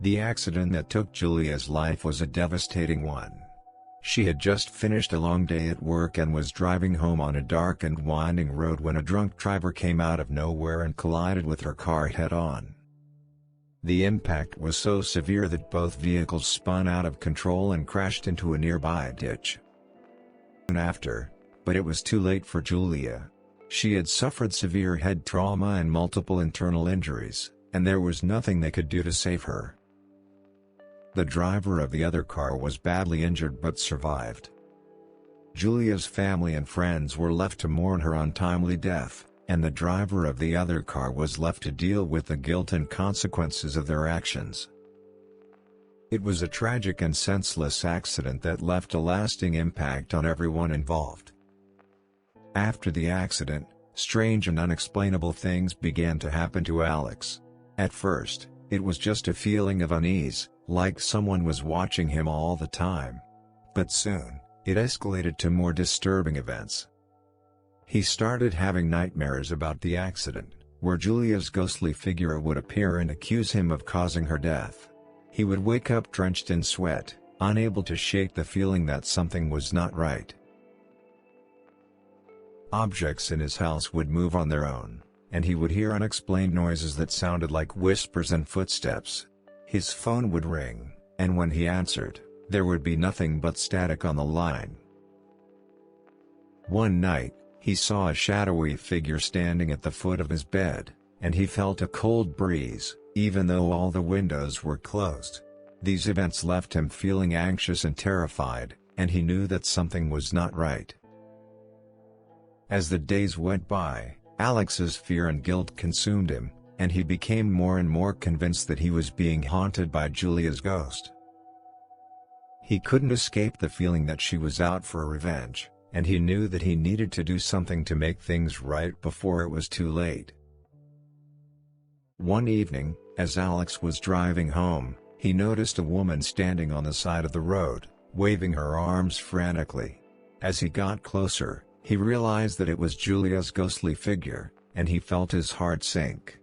The accident that took Julia's life was a devastating one. She had just finished a long day at work and was driving home on a dark and winding road when a drunk driver came out of nowhere and collided with her car head-on. The impact was so severe that both vehicles spun out of control and crashed into a nearby ditch. Soon after, but it was too late for Julia. She had suffered severe head trauma and multiple internal injuries, and there was nothing they could do to save her. The driver of the other car was badly injured but survived. Julia's family and friends were left to mourn her untimely death, and the driver of the other car was left to deal with the guilt and consequences of their actions. It was a tragic and senseless accident that left a lasting impact on everyone involved. After the accident, strange and unexplainable things began to happen to Alex. At first, it was just a feeling of unease, like someone was watching him all the time. But soon, it escalated to more disturbing events. He started having nightmares about the accident, where Julia's ghostly figure would appear and accuse him of causing her death. He would wake up drenched in sweat, unable to shake the feeling that something was not right. Objects in his house would move on their own, and he would hear unexplained noises that sounded like whispers and footsteps. His phone would ring, and when he answered, there would be nothing but static on the line. One night, he saw a shadowy figure standing at the foot of his bed, and he felt a cold breeze, even though all the windows were closed. These events left him feeling anxious and terrified, and he knew that something was not right. As the days went by, Alex's fear and guilt consumed him, and he became more and more convinced that he was being haunted by Julia's ghost. He couldn't escape the feeling that she was out for revenge, and he knew that he needed to do something to make things right before it was too late. One evening, as Alex was driving home, he noticed a woman standing on the side of the road, waving her arms frantically. As he got closer, he realized that it was Julia's ghostly figure, and he felt his heart sink.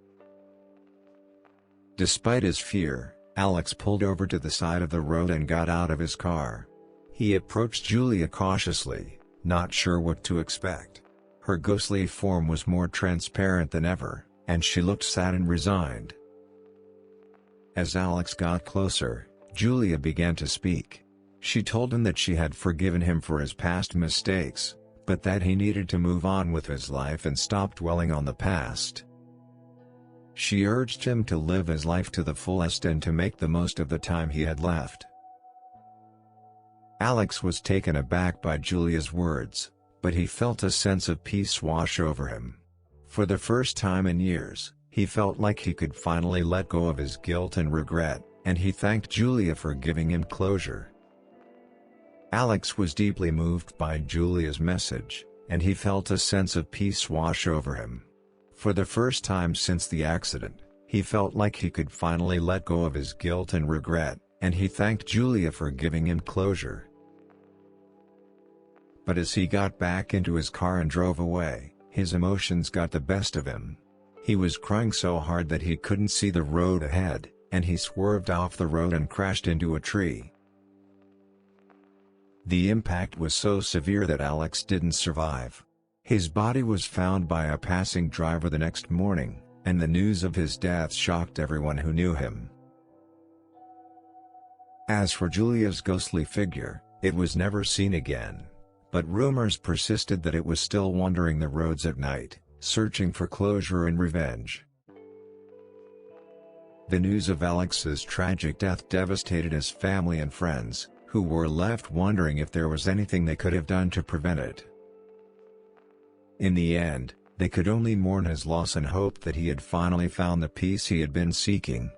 Despite his fear, Alex pulled over to the side of the road and got out of his car. He approached Julia cautiously, not sure what to expect. Her ghostly form was more transparent than ever, and she looked sad and resigned. As Alex got closer, Julia began to speak. She told him that she had forgiven him for his past mistakes, but that he needed to move on with his life and stop dwelling on the past. She urged him to live his life to the fullest and to make the most of the time he had left. Alex was taken aback by Julia's words, but he felt a sense of peace wash over him. For the first time in years, he felt like he could finally let go of his guilt and regret, and he thanked Julia for giving him closure. Alex was deeply moved by Julia's message, and he felt a sense of peace wash over him. For the first time since the accident, he felt like he could finally let go of his guilt and regret, and he thanked Julia for giving him closure. But as he got back into his car and drove away, his emotions got the best of him. He was crying so hard that he couldn't see the road ahead, and he swerved off the road and crashed into a tree. The impact was so severe that Alex didn't survive. His body was found by a passing driver the next morning, and the news of his death shocked everyone who knew him. As for Julia's ghostly figure, it was never seen again, but rumors persisted that it was still wandering the roads at night, searching for closure and revenge. The news of Alex's tragic death devastated his family and friends, who were left wondering if there was anything they could have done to prevent it. In the end, they could only mourn his loss and hope that he had finally found the peace he had been seeking.